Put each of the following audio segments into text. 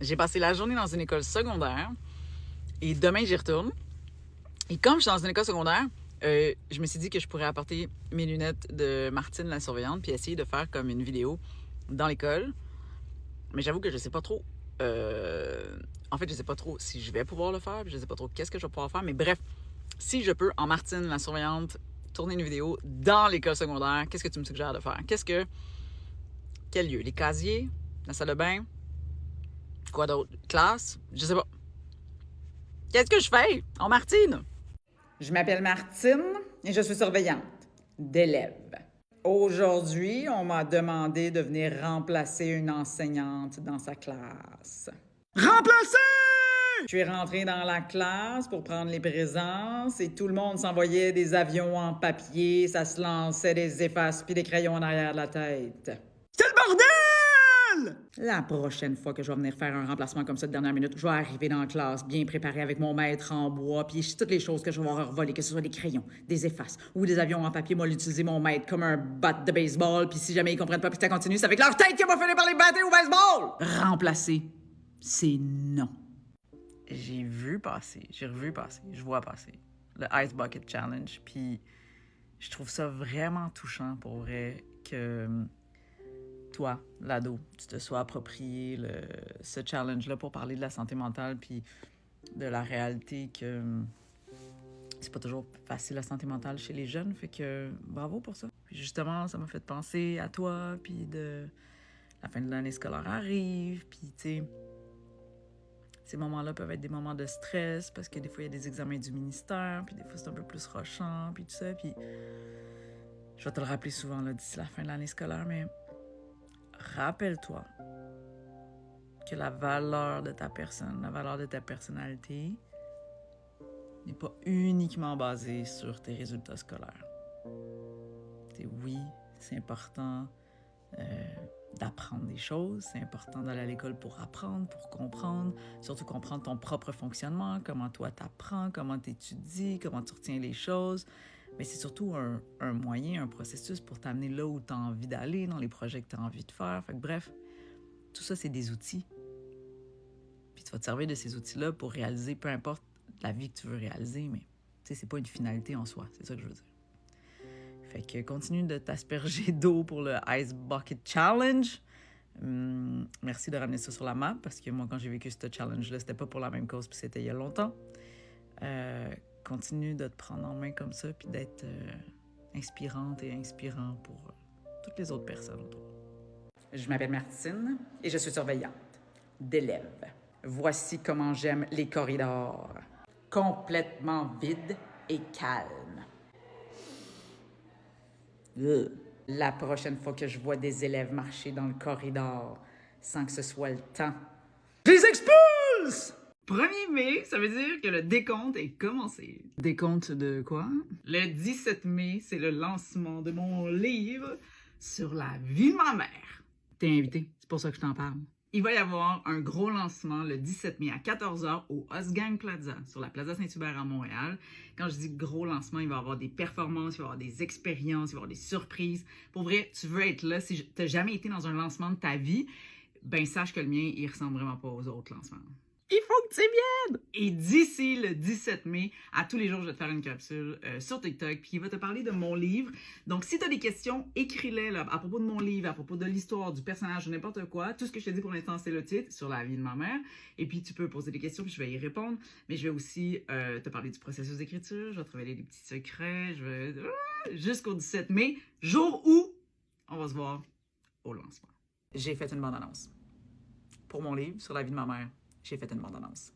J'ai passé la journée dans une école secondaire et demain, j'y retourne. Et comme je suis dans une école secondaire, je me suis dit que je pourrais apporter mes lunettes de Martine, la surveillante, puis essayer de faire comme une vidéo dans l'école. Mais j'avoue que je sais pas trop. En fait, je sais pas trop si je vais pouvoir le faire, puis je sais pas trop qu'est-ce que je vais pouvoir faire. Mais bref, si je peux, en Martine, la surveillante, tourner une vidéo dans l'école secondaire, qu'est-ce que tu me suggères de faire? Quel lieu? Les casiers? La salle de bain? Quoi d'autre? Classe? Je sais pas. Qu'est-ce que je fais en Martine? Je m'appelle Martine et je suis surveillante d'élèves. Aujourd'hui, on m'a demandé de venir remplacer une enseignante dans sa classe. Remplacé! Je suis rentrée dans la classe pour prendre les présences et tout le monde s'envoyait des avions en papier, ça se lançait des effaces puis des crayons en arrière de la tête. C'est le bordel! La prochaine fois que je vais venir faire un remplacement comme ça de dernière minute, je vais arriver dans la classe bien préparée avec mon maître en bois, puis toutes les choses que je vais avoir volées, que ce soit des crayons, des effaces ou des avions en papier, moi l'utiliser mon maître comme un bat de baseball, puis si jamais ils comprennent pas puis que ça continue, c'est avec leur tête qu'ils vont finir par les battre au baseball! Remplacer, c'est non. J'ai revu passer, je vois passer le Ice Bucket Challenge, puis je trouve ça vraiment touchant pour vrai que toi, l'ado, tu te sois approprié ce challenge-là pour parler de la santé mentale puis de la réalité que c'est pas toujours facile la santé mentale chez les jeunes, fait que bravo pour ça. Puis justement, ça m'a fait penser à toi, puis la fin de l'année scolaire arrive, puis tu sais, ces moments-là peuvent être des moments de stress parce que des fois, il y a des examens du ministère, puis des fois, c'est un peu plus rushant, puis tout ça, puis je vais te le rappeler souvent là, d'ici la fin de l'année scolaire, mais rappelle-toi que la valeur de ta personne, la valeur de ta personnalité n'est pas uniquement basée sur tes résultats scolaires. Oui, c'est important d'apprendre des choses, c'est important d'aller à l'école pour apprendre, pour comprendre, surtout comprendre ton propre fonctionnement, comment toi t'apprends, comment t'étudies, comment tu retiens les choses. Mais c'est surtout un moyen, un processus pour t'amener là où tu as envie d'aller, dans les projets que tu as envie de faire. Fait que bref, tout ça, c'est des outils. Puis tu vas te servir de ces outils-là pour réaliser peu importe la vie que tu veux réaliser, mais tu sais, c'est pas une finalité en soi, c'est ça que je veux dire. Fait que continue de t'asperger d'eau pour le Ice Bucket Challenge. Merci de ramener ça sur la map, parce que moi, quand j'ai vécu ce challenge-là, c'était pas pour la même cause, puis c'était il y a longtemps. Continue de te prendre en main comme ça, puis d'être inspirante et inspirant pour toutes les autres personnes autour. Je m'appelle Martine et je suis surveillante d'élèves. Voici comment j'aime les corridors. Complètement vides et calmes. La prochaine fois que je vois des élèves marcher dans le corridor sans que ce soit le temps, Je les expulse! 1er mai, ça veut dire que le décompte est commencé. Décompte de quoi? Le 17 mai, c'est le lancement de mon livre sur la vie de ma mère. T'es invité, c'est pour ça que je t'en parle. Il va y avoir un gros lancement le 17 mai à 14h au Osgang Plaza, sur la Plaza Saint-Hubert à Montréal. Quand je dis gros lancement, il va y avoir des performances, il va y avoir des expériences, il va y avoir des surprises. Pour vrai, tu veux être là. Si tu n'as jamais été dans un lancement de ta vie, ben sache que le mien, il ressemble vraiment pas aux autres lancements. Il faut que tu viennes! Et d'ici le 17 mai, à tous les jours, je vais te faire une capsule sur TikTok, puis il va te parler de mon livre. Donc, si tu as des questions, écris-les là, à propos de mon livre, à propos de l'histoire, du personnage, n'importe quoi. Tout ce que je te dis pour l'instant, c'est le titre, sur la vie de ma mère. Et puis, tu peux poser des questions, puis je vais y répondre. Mais je vais aussi te parler du processus d'écriture, je vais te révéler des petits secrets, jusqu'au 17 mai, jour où on va se voir au lancement. J'ai fait une bande-annonce pour mon livre sur la vie de ma mère. J'ai fait une bande-annonce.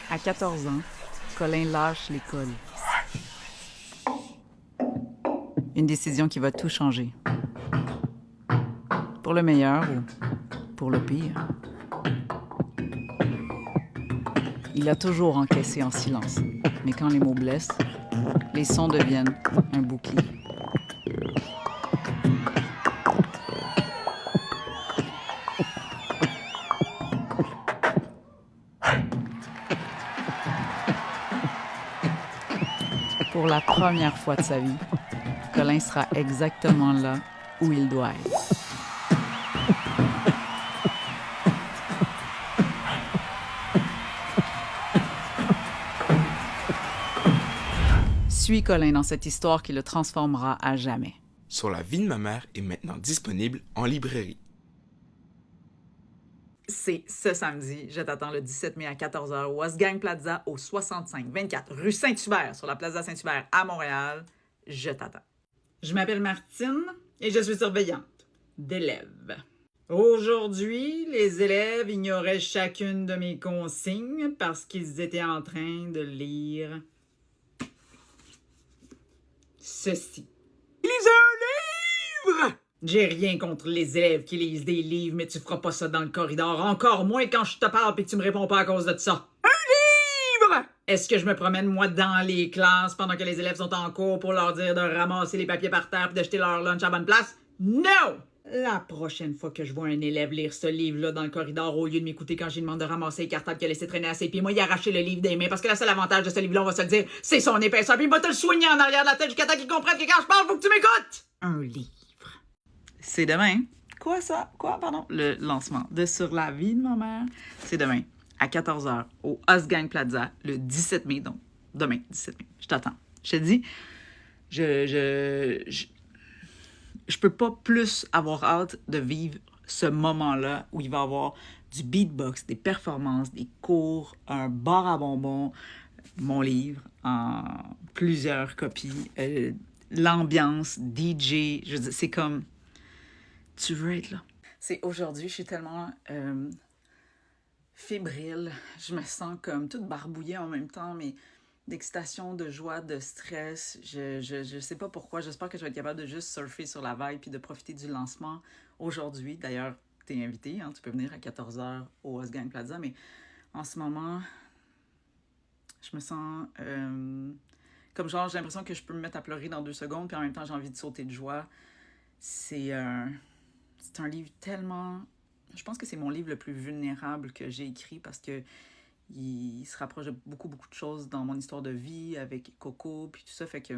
À 14 ans, Colin lâche l'école. Une décision qui va tout changer. Pour le meilleur ou pour le pire. Il a toujours encaissé en silence. Mais quand les mots blessent, les sons deviennent un bouclier. Pour la première fois de sa vie, Colin sera exactement là où il doit être. Suis Colin dans cette histoire qui le transformera à jamais. Sur la vie de ma mère est maintenant disponible en librairie. C'est ce samedi. Je t'attends le 17 mai à 14h au Osgang Plaza au 65-24 rue Saint-Hubert sur la Plaza Saint-Hubert à Montréal. Je t'attends. Je m'appelle Martine et je suis surveillante d'élèves. Aujourd'hui, les élèves ignoraient chacune de mes consignes parce qu'ils étaient en train de lire ceci. Lisez un livre! J'ai rien contre les élèves qui lisent des livres, mais tu feras pas ça dans le corridor, encore moins quand je te parle et que tu me réponds pas à cause de ça. Livre! Est-ce que je me promène, moi, dans les classes pendant que les élèves sont en cours pour leur dire de ramasser les papiers par terre et de jeter leur lunch à bonne place? Non! La prochaine fois que je vois un élève lire ce livre-là dans le corridor, au lieu de m'écouter quand j'ai demandé de ramasser les cartables qu'il a laissé traîner à ses pieds, moi, il a arraché le livre des mains parce que le seul avantage de ce livre-là, on va se le dire, c'est son épaisseur, puis il va te le soigner en arrière de la tête jusqu'à temps qu'il comprenne que quand je parle, faut que tu m'écoutes! Un livre. C'est demain. Quoi ça? Quoi, pardon? Le lancement de Sur la vie de ma mère. C'est demain, à 14h, au Osgang Plaza, le 17 mai. Donc, demain, 17 mai. Je t'attends. Je te dis, je peux pas plus avoir hâte de vivre ce moment-là où il va y avoir du beatbox, des performances, des cours, un bar à bonbons, mon livre en plusieurs copies, l'ambiance, DJ, je veux dire, c'est comme... Tu veux être là. C'est aujourd'hui, je suis tellement fébrile. Je me sens comme toute barbouillée en même temps, mais d'excitation, de joie, de stress. Je sais pas pourquoi. J'espère que je vais être capable de juste surfer sur la vague puis de profiter du lancement aujourd'hui. D'ailleurs, t'es invité, hein, tu peux venir à 14h au Osgang Plaza, mais en ce moment, je me sens comme genre, j'ai l'impression que je peux me mettre à pleurer dans 2 secondes, puis en même temps, j'ai envie de sauter de joie. C'est un livre tellement... Je pense que c'est mon livre le plus vulnérable que j'ai écrit parce que il se rapproche de beaucoup de choses dans mon histoire de vie avec Coco, puis tout ça, fait que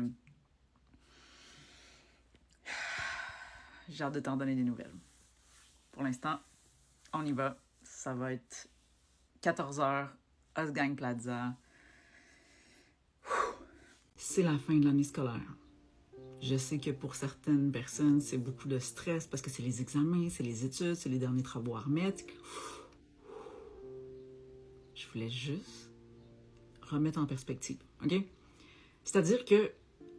j'ai hâte de t'en donner des nouvelles. Pour l'instant, on y va. Ça va être 14h, Osgang Plaza. C'est la fin de l'année scolaire. Je sais que pour certaines personnes, c'est beaucoup de stress parce que c'est les examens, c'est les études, c'est les derniers travaux à remettre. Je voulais juste remettre en perspective, OK? C'est-à-dire que,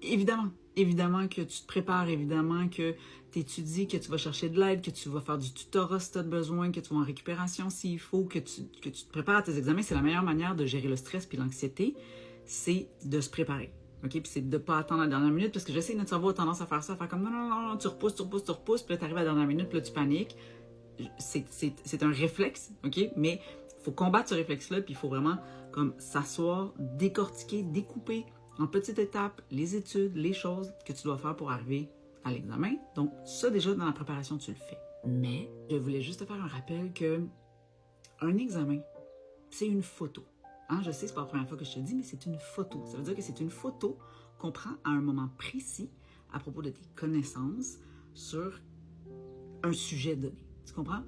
évidemment que tu te prépares, évidemment que tu étudies, que tu vas chercher de l'aide, que tu vas faire du tutorat si tu as besoin, que tu vas en récupération s'il faut, que tu te prépares à tes examens. C'est la meilleure manière de gérer le stress puis l'anxiété, c'est de se préparer. OK? Puis c'est de ne pas attendre la dernière minute, parce que je sais que notre cerveau a tendance à faire ça, à faire comme non, tu repousses, puis là, tu arrives à la dernière minute, puis là, tu paniques. C'est un réflexe, OK? Mais il faut combattre ce réflexe-là, puis il faut vraiment comme s'asseoir, décortiquer, découper en petites étapes les études, les choses que tu dois faire pour arriver à l'examen. Donc, ça, déjà, dans la préparation, tu le fais. Mais je voulais juste te faire un rappel que un examen, c'est une photo. Hein, je sais, c'est pas la première fois que je te le dis, mais c'est une photo. Ça veut dire que c'est une photo qu'on prend à un moment précis à propos de tes connaissances sur un sujet donné. Tu comprends?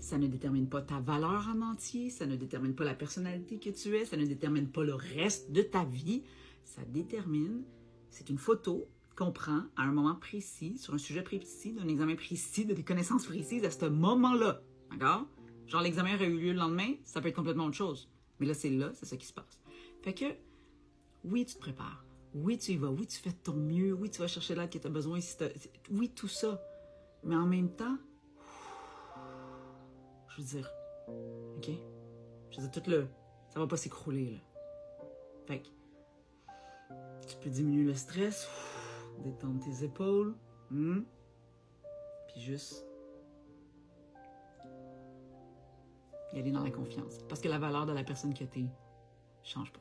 Ça ne détermine pas ta valeur en entier, ça ne détermine pas la personnalité que tu es, ça ne détermine pas le reste de ta vie. Ça détermine, c'est une photo qu'on prend à un moment précis, sur un sujet précis, d'un examen précis, de tes connaissances précises à ce moment-là. D'accord? Genre, l'examen aurait eu lieu le lendemain, ça peut être complètement autre chose. Mais là, c'est ça qui se passe. Fait que, oui, tu te prépares. Oui, tu y vas. Oui, tu fais de ton mieux. Oui, tu vas chercher l'aide que tu as besoin. Oui, tout ça. Mais en même temps, je veux dire, OK? Je veux dire, ça va pas s'écrouler, là. Fait que, tu peux diminuer le stress, détendre tes épaules, puis juste y aller dans la confiance. Parce que la valeur de la personne que t'es change pas.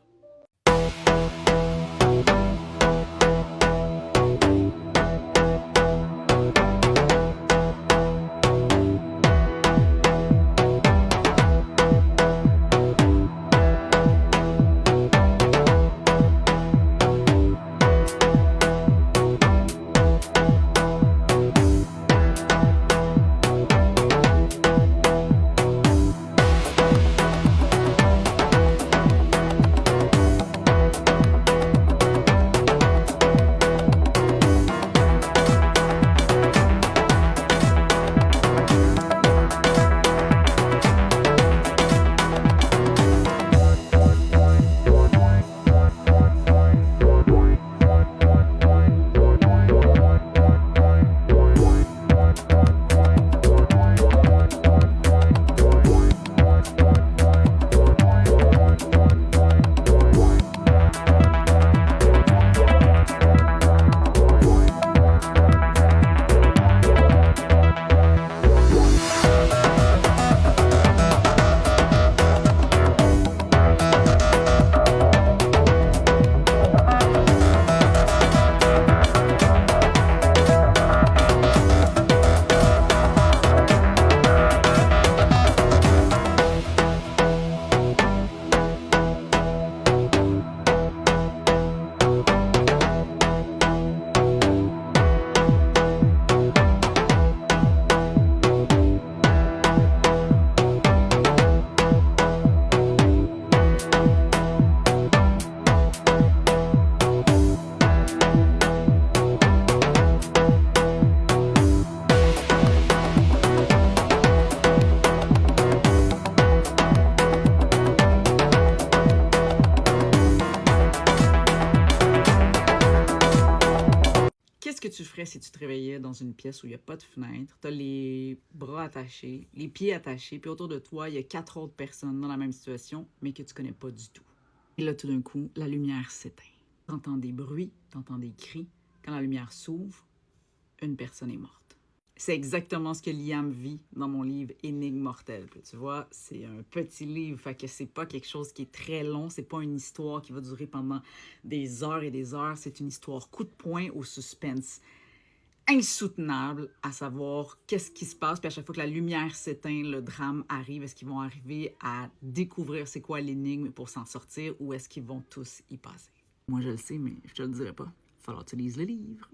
ferais si tu te réveillais dans une pièce où il n'y a pas de fenêtre, tu as les bras attachés, les pieds attachés, puis autour de toi, il y a 4 autres personnes dans la même situation, mais que tu connais pas du tout. Et là, tout d'un coup, la lumière s'éteint. Tu entends des bruits, tu entends des cris. Quand la lumière s'ouvre, une personne est morte. C'est exactement ce que Liam vit dans mon livre Énigme mortelle. Puis tu vois, c'est un petit livre, fait que c'est pas quelque chose qui est très long, c'est pas une histoire qui va durer pendant des heures et des heures, c'est une histoire coup de poing au suspense insoutenable à savoir qu'est-ce qui se passe, puis à chaque fois que la lumière s'éteint, le drame arrive. Est-ce qu'ils vont arriver à découvrir c'est quoi l'énigme pour s'en sortir ou est-ce qu'ils vont tous y passer? Moi, je le sais, mais je te le dirai pas. Il va falloir que tu lises le livre.